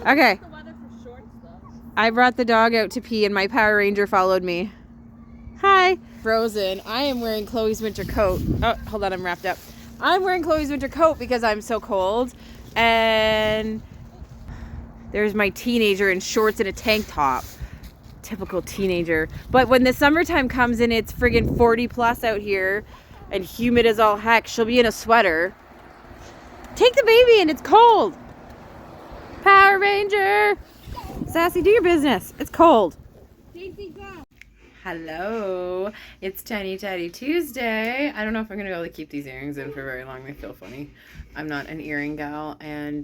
Okay. I brought the dog out to pee and my Power Ranger followed me. Hi. Frozen. I am wearing Chloe's winter coat. Oh, hold on, I'm wrapped up. I'm wearing Chloe's winter coat because I'm so cold. And there's my teenager in shorts and a tank top. Typical teenager. But when the summertime comes and it's friggin' 40 plus out here and humid as all heck, she'll be in a sweater. Take the baby in, it's cold. Power Ranger. Sassy, do your business. It's cold. Hello. It's Tiny Teddy Tuesday. I don't know if I'm going to be able to keep these earrings in for very long. They feel funny. I'm not an earring gal, and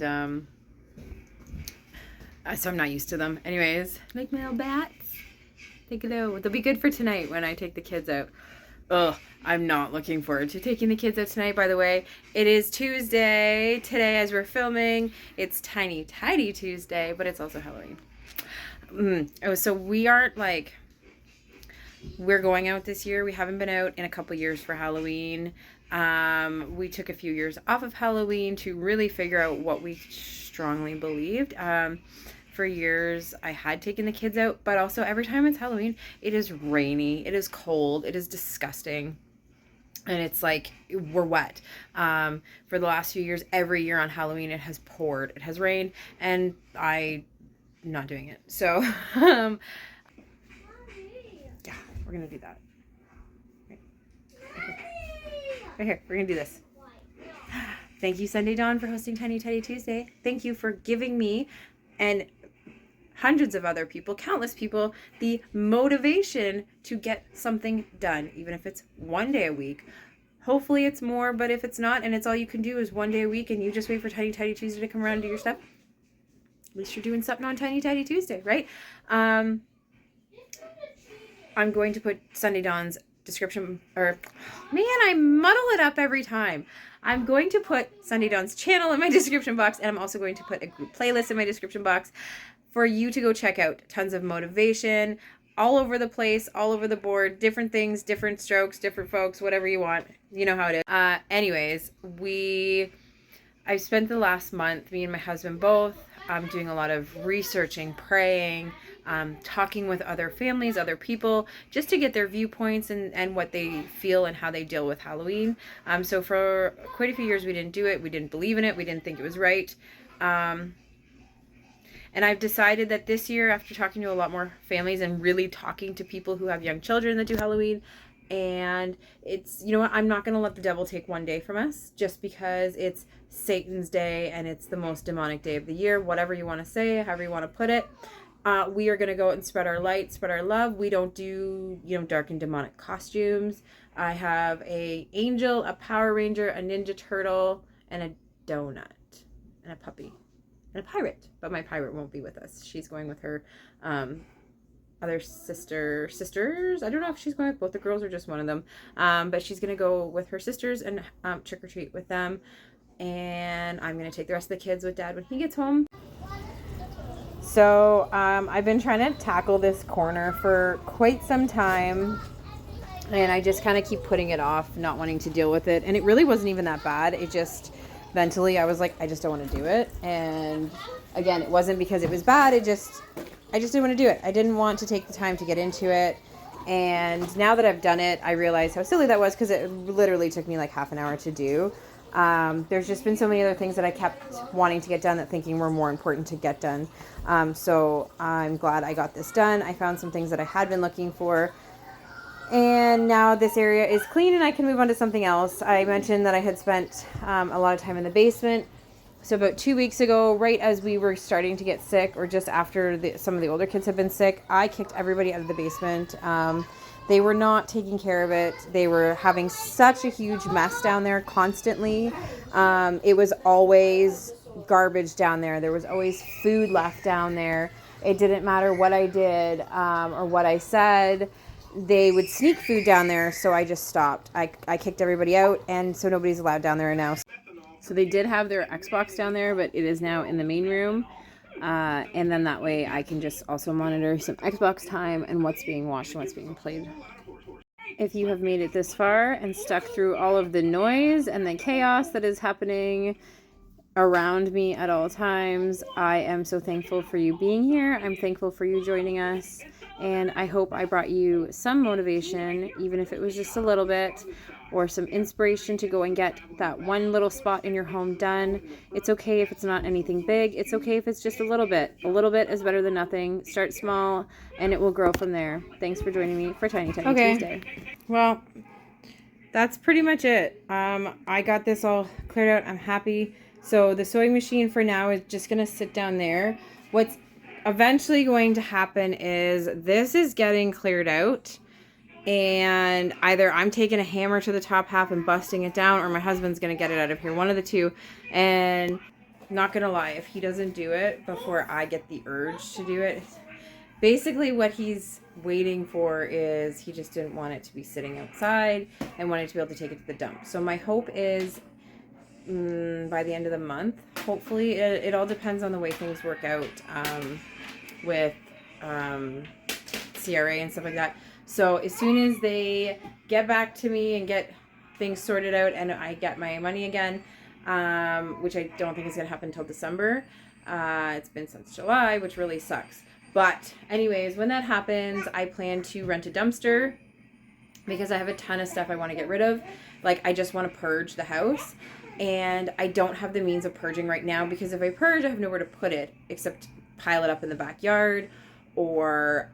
so I'm not used to them. Anyways, like my little bats. Say hello. They'll be good for tonight when I take the kids out. Ugh, I'm not looking forward to taking the kids out tonight, by the way. It is Tuesday today as we're filming. It's Tiny Tidy Tuesday, but it's also Halloween. So we aren't like, we're going out this year. We haven't been out in a couple years for Halloween. We took a few years off of Halloween to really figure out what we strongly believed. For years, I had taken the kids out, but also every time it's Halloween, it is rainy, it is cold, it is disgusting, and it's like we're wet. For the last few years, every year on Halloween, it has poured, it has rained, and I'm not doing it. So, yeah, we're gonna do that. Right here, we're gonna do this. Thank you, Sunday Dawn, for hosting Tiny Teddy Tuesday. Thank you for giving me and hundreds of other people, countless people, the motivation to get something done, even if it's one day a week. Hopefully it's more, but if it's not, and it's all you can do is one day a week, and you just wait for Tiny Teddy Tuesday to come around and do your stuff, at least you're doing something on Tiny Teddy Tuesday, right? I'm going to put Sunday Dawn's description, or, man, I muddle it up every time. I'm going to put Sunday Dawn's channel in my description box, and I'm also going to put a group playlist in my description box for you to go check out. Tons of motivation all over the place, all over the board, different things, different strokes, different folks, whatever you want. You know how it is. Anyways, I've spent the last month, me and my husband both, doing a lot of researching, praying, talking with other families, other people, just to get their viewpoints and what they feel and how they deal with Halloween. So for quite a few years, we didn't do it. We didn't believe in it. We didn't think it was right. And I've decided that this year, after talking to a lot more families and really talking to people who have young children that do Halloween, and it's, you know what, I'm not going to let the devil take one day from us just because it's Satan's day and it's the most demonic day of the year, whatever you want to say, however you want to put it. We are going to go out and spread our light, spread our love. We don't do, dark and demonic costumes. I have a angel, a Power Ranger, a Ninja Turtle, and a donut, and a puppy, and a pirate. But my pirate won't be with us. She's going with her other sisters. I don't know if she's going with both the girls or just one of them. But she's going to go with her sisters and trick-or-treat with them. And I'm going to take the rest of the kids with Dad when he gets home. So I've been trying to tackle this corner for quite some time, and I just kind of keep putting it off, not wanting to deal with it. And it really wasn't even that bad. It just, mentally, I was like, I just don't want to do it. And again, it wasn't because it was bad. I just didn't want to do it. I didn't want to take the time to get into it. And now that I've done it, I realize how silly that was because it literally took me like half an hour to do. There's just been so many other things that I kept wanting to get done that thinking were more important to get done. So I'm glad I got this done. I found some things that I had been looking for. And now this area is clean and I can move on to something else. I mentioned that I had spent a lot of time in the basement. So about 2 weeks ago, right as we were starting to get sick, or just after some of the older kids had been sick, I kicked everybody out of the basement. They were not taking care of it. They were having such a huge mess down there constantly. It was always garbage down there. There was always food left down there. It didn't matter what I did or what I said. They would sneak food down there, so I just stopped. I kicked everybody out, and so nobody's allowed down there now. So they did have their Xbox down there, but it is now in the main room. And then that way I can just also monitor some Xbox time and what's being watched and what's being played. If you have made it this far and stuck through all of the noise and the chaos that is happening around me at all times. I am so thankful for you being here. I'm thankful for you joining us. And I hope I brought you some motivation, even if it was just a little bit, or some inspiration to go and get that one little spot in your home done. It's okay if it's not anything big. It's okay if it's just a little bit. A little bit is better than nothing. Start small and it will grow from there. Thanks for joining me for Tiny Tuesday. Well, that's pretty much it. I got this all cleared out. I'm happy. So the sewing machine for now is just going to sit down there. What's eventually going to happen is this is getting cleared out, and either I'm taking a hammer to the top half and busting it down, or my husband's going to get it out of here. One of the two. And not going to lie, if he doesn't do it before I get the urge to do it, basically what he's waiting for is he just didn't want it to be sitting outside and wanted to be able to take it to the dump. So my hope is by the end of the month, hopefully. It all depends on the way things work out with CRA and stuff like that. So as soon as they get back to me and get things sorted out and I get my money again, which I don't think is going to happen until December. It's been since July, which really sucks. But anyways, when that happens, I plan to rent a dumpster because I have a ton of stuff I want to get rid of. Like, I just want to purge the house. And I don't have the means of purging right now because if I purge, I have nowhere to put it except pile it up in the backyard, or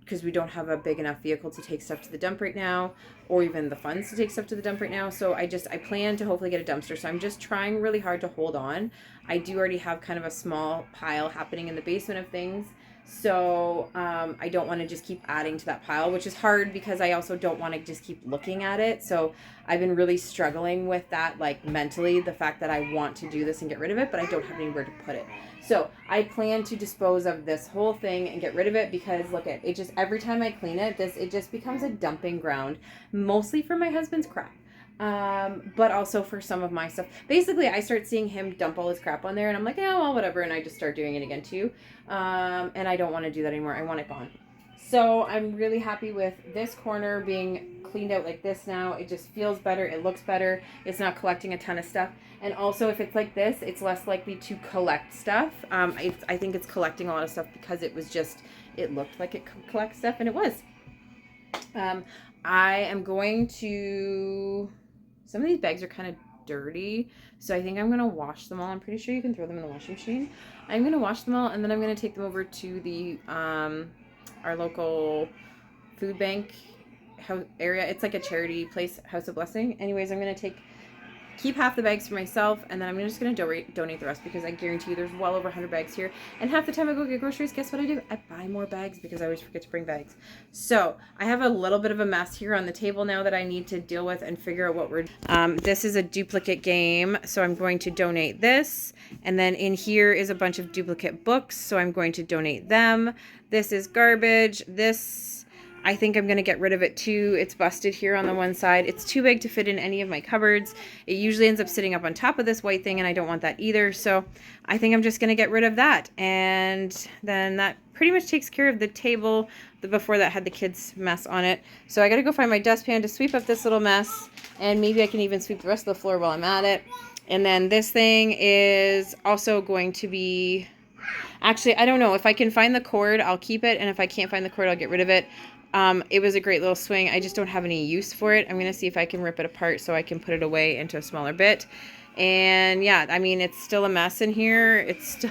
because we don't have a big enough vehicle to take stuff to the dump right now, or even the funds to take stuff to the dump right now. So I plan to hopefully get a dumpster. So I'm just trying really hard to hold on. I do already have kind of a small pile happening in the basement of things. So I don't want to just keep adding to that pile, which is hard because I also don't want to just keep looking at it. So I've been really struggling with that, like mentally, the fact that I want to do this and get rid of it, but I don't have anywhere to put it. So I plan to dispose of this whole thing and get rid of it because look at it, just every time I clean it, it just becomes a dumping ground, mostly for my husband's crap. But also for some of my stuff. Basically, I start seeing him dump all his crap on there, and I'm like, yeah, well, whatever, and I just start doing it again too. And I don't want to do that anymore. I want it gone. So I'm really happy with this corner being cleaned out like this now. It just feels better. It looks better. It's not collecting a ton of stuff. And also, if it's like this, it's less likely to collect stuff. I think it's collecting a lot of stuff because it looked like it could collect stuff, and it was. I am going to... Some of these bags are kind of dirty, so I think I'm going to wash them all. I'm pretty sure you can throw them in the washing machine. I'm going to wash them all, and then I'm going to take them over to the our local food bank area. It's like a charity place, House of Blessing. Anyways, I'm going to keep half the bags for myself, and then I'm just going to donate the rest because I guarantee you there's well over 100 bags here. And half the time I go get groceries, guess what I do? I buy more bags because I always forget to bring bags. So I have a little bit of a mess here on the table now that I need to deal with and figure out what we're this is a duplicate game, so I'm going to donate this. And then in here is a bunch of duplicate books, so I'm going to donate them. This is garbage. This, I think I'm going to get rid of it too. It's busted here on the one side. It's too big to fit in any of my cupboards. It usually ends up sitting up on top of this white thing, and I don't want that either. So I think I'm just going to get rid of that. And then that pretty much takes care of the table. Before that had the kids' mess on it. So I got to go find my dustpan to sweep up this little mess. And maybe I can even sweep the rest of the floor while I'm at it. And then this thing is also going to be... Actually, I don't know. If I can find the cord, I'll keep it. And if I can't find the cord, I'll get rid of it. It was a great little swing. I just don't have any use for it. I'm going to see if I can rip it apart so I can put it away into a smaller bit. And yeah, I mean, it's still a mess in here. It's still...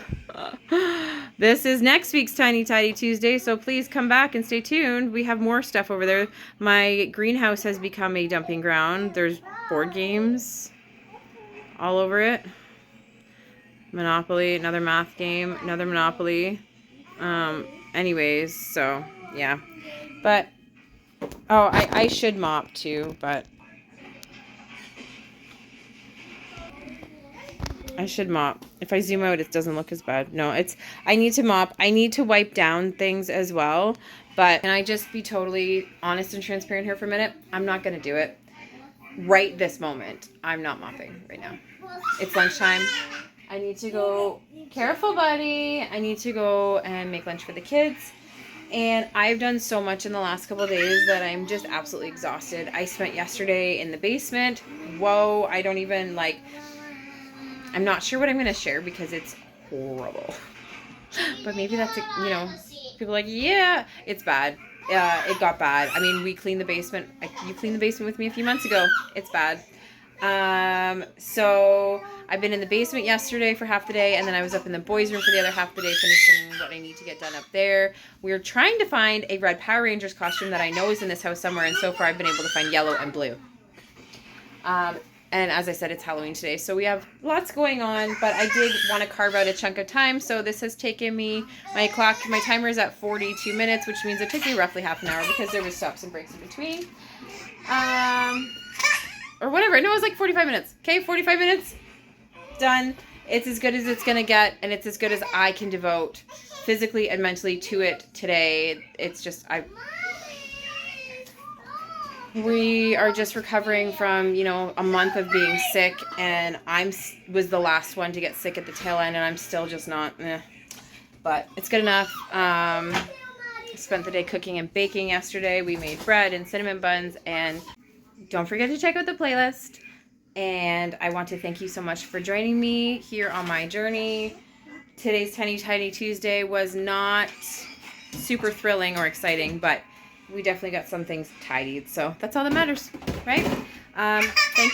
This is next week's Tiny Tidy Tuesday, so please come back and stay tuned. We have more stuff over there. My greenhouse has become a dumping ground. There's board games all over it. Monopoly, another math game, another Monopoly. Anyways, so yeah. But, oh, I should mop too, but I should mop. If I zoom out, it doesn't look as bad. No, I need to mop. I need to wipe down things as well. But can I just be totally honest and transparent here for a minute? I'm not going to do it right this moment. I'm not mopping right now. It's lunchtime. I need to go, careful buddy. I need to go and make lunch for the kids. And I've done so much in the last couple of days that I'm just absolutely exhausted. I spent yesterday in the basement. Whoa, I don't even like... I'm not sure what I'm going to share because it's horrible. But maybe that's, you know, people are like, yeah, it's bad. It got bad. I mean, we cleaned the basement. You cleaned the basement with me a few months ago. It's bad. So I've been in the basement yesterday for half the day, and then I was up in the boys' room for the other half the day finishing what I need to get done up there. We're trying to find a red Power Rangers costume that I know is in this house somewhere, and so far I've been able to find yellow and blue. And as I said, it's Halloween today, so we have lots going on, but I did want to carve out a chunk of time, so this has taken me, my timer is at 42 minutes, which means it took me roughly half an hour because there was stops and breaks in between. Or whatever. No, it was like 45 minutes. Okay, 45 minutes. Done. It's as good as it's going to get, and it's as good as I can devote physically and mentally to it today. It's just, we are just recovering from, you know, a month of being sick, and was the last one to get sick at the tail end, and I'm still just not, but it's good enough. I spent the day cooking and baking yesterday. We made bread and cinnamon buns, and don't forget to check out the playlist. And I want to thank you so much for joining me here on my journey. Today's Tiny Tidy Tuesday was not super thrilling or exciting, but we definitely got some things tidied, so that's all that matters, right? Thank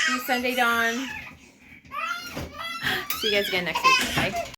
you, Sunday Dawn. See you guys again next week. Bye.